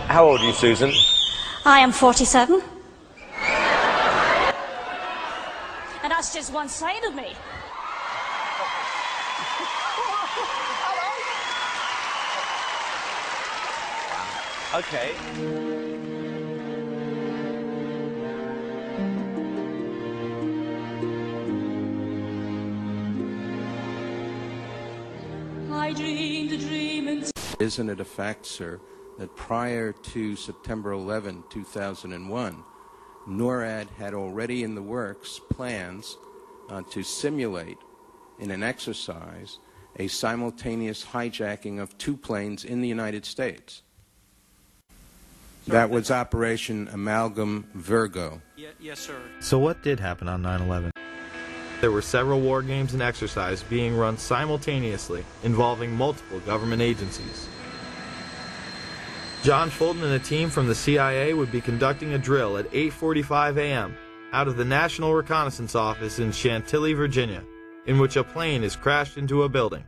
How old are you, Susan? I am 47. And that's just one side of me. Okay. I dreamed a dream and... Isn't it a fact, sir, that prior to September 11, 2001, NORAD had already in the works plans to simulate in an exercise a simultaneous hijacking of 2 planes in the United States? That was Operation Amalgam Virgo. Yes, sir. So what did happen on 9/11? There were several war games and exercises being run simultaneously, involving multiple government agencies. John Fulton and a team from the CIA would be conducting a drill at 8:45 a.m. out of the National Reconnaissance Office in Chantilly, Virginia, in which a plane is crashed into a building.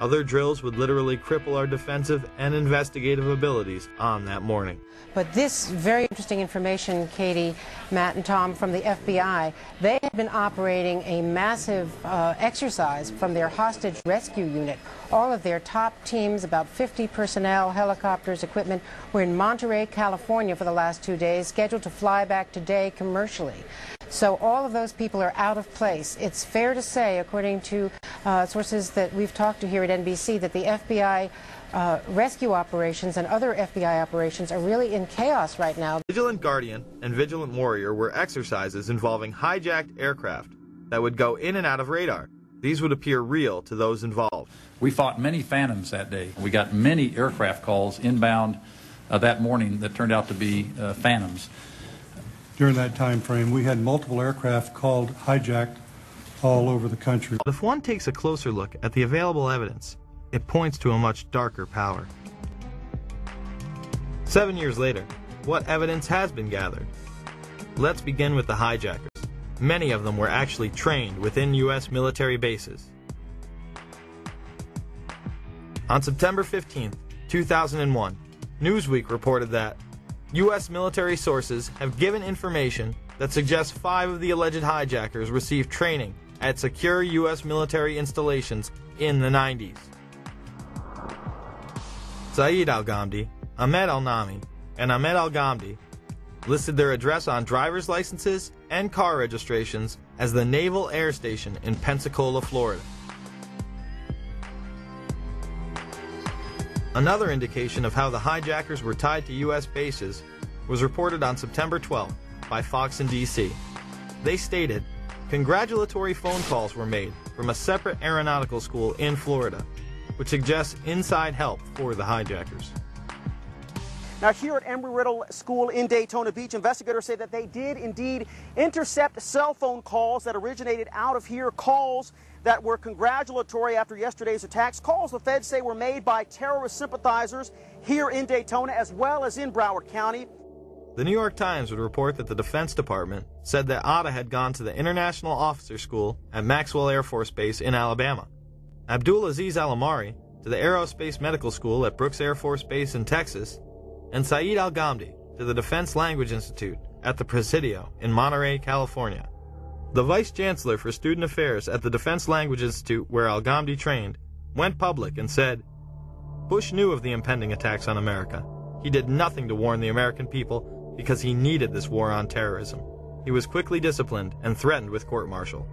Other drills would literally cripple our defensive and investigative abilities on that morning. But this very interesting information, Katie, Matt, and Tom, from the FBI, they had been operating a massive exercise from their hostage rescue unit. All of their top teams, about 50 personnel, helicopters, equipment, were in Monterey, California for the last 2 days, scheduled to fly back today commercially. So all of those people are out of place. It's fair to say, according to sources that we've talked to here at NBC, that the FBI rescue operations and other FBI operations are really in chaos right now. Vigilant Guardian and Vigilant Warrior were exercises involving hijacked aircraft that would go in and out of radar. These would appear real to those involved. We fought many phantoms that day. We got many aircraft calls inbound that morning that turned out to be phantoms. During that time frame, we had multiple aircraft called hijacked all over the country. If one takes a closer look at the available evidence, it points to a much darker power. 7 years later, what evidence has been gathered? Let's begin with the hijackers. Many of them were actually trained within U.S. military bases. On September 15, 2001, Newsweek reported that U.S. military sources have given information that suggests 5 of the alleged hijackers received training at secure U.S. military installations in the 90s. Saeed al-Ghamdi, Ahmed al-Nami, and Ahmed al-Ghamdi listed their address on driver's licenses and car registrations as the Naval Air Station in Pensacola, Florida. Another indication of how the hijackers were tied to U.S. bases was reported on September 12th by Fox in D.C. They stated, congratulatory phone calls were made from a separate aeronautical school in Florida, which suggests inside help for the hijackers. Now, here at Embry-Riddle School in Daytona Beach, investigators say that they did indeed intercept cell phone calls that originated out of here, calls that were congratulatory after yesterday's attacks, calls the feds say were made by terrorist sympathizers here in Daytona as well as in Broward County. The New York Times would report that the Defense Department said that Atta had gone to the International Officer School at Maxwell Air Force Base in Alabama, Abdul Aziz Al-Amari to the Aerospace Medical School at Brooks Air Force Base in Texas, and Saeed al-Ghamdi to the Defense Language Institute at the Presidio in Monterey, California. The Vice Chancellor for Student Affairs at the Defense Language Institute, where al-Ghamdi trained, went public and said, Bush knew of the impending attacks on America. He did nothing to warn the American people because he needed this war on terrorism. He was quickly disciplined and threatened with court-martial.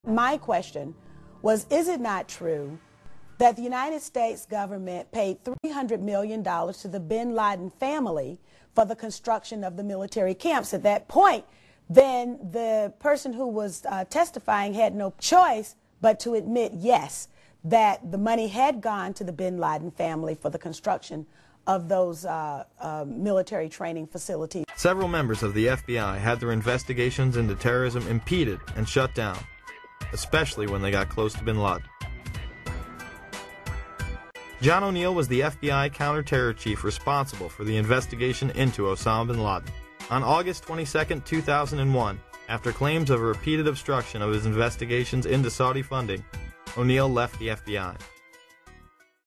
My question was, is it not true that the United States government paid $300 million to the bin Laden family for the construction of the military camps? At that point, then the person who was testifying had no choice but to admit, yes, that the money had gone to the bin Laden family for the construction of those military training facilities. Several members of the FBI had their investigations into terrorism impeded and shut down, especially when they got close to bin Laden. John O'Neill was the FBI counter-terror chief responsible for the investigation into Osama bin Laden. On August 22, 2001, after claims of repeated obstruction of his investigations into Saudi funding, O'Neill left the FBI.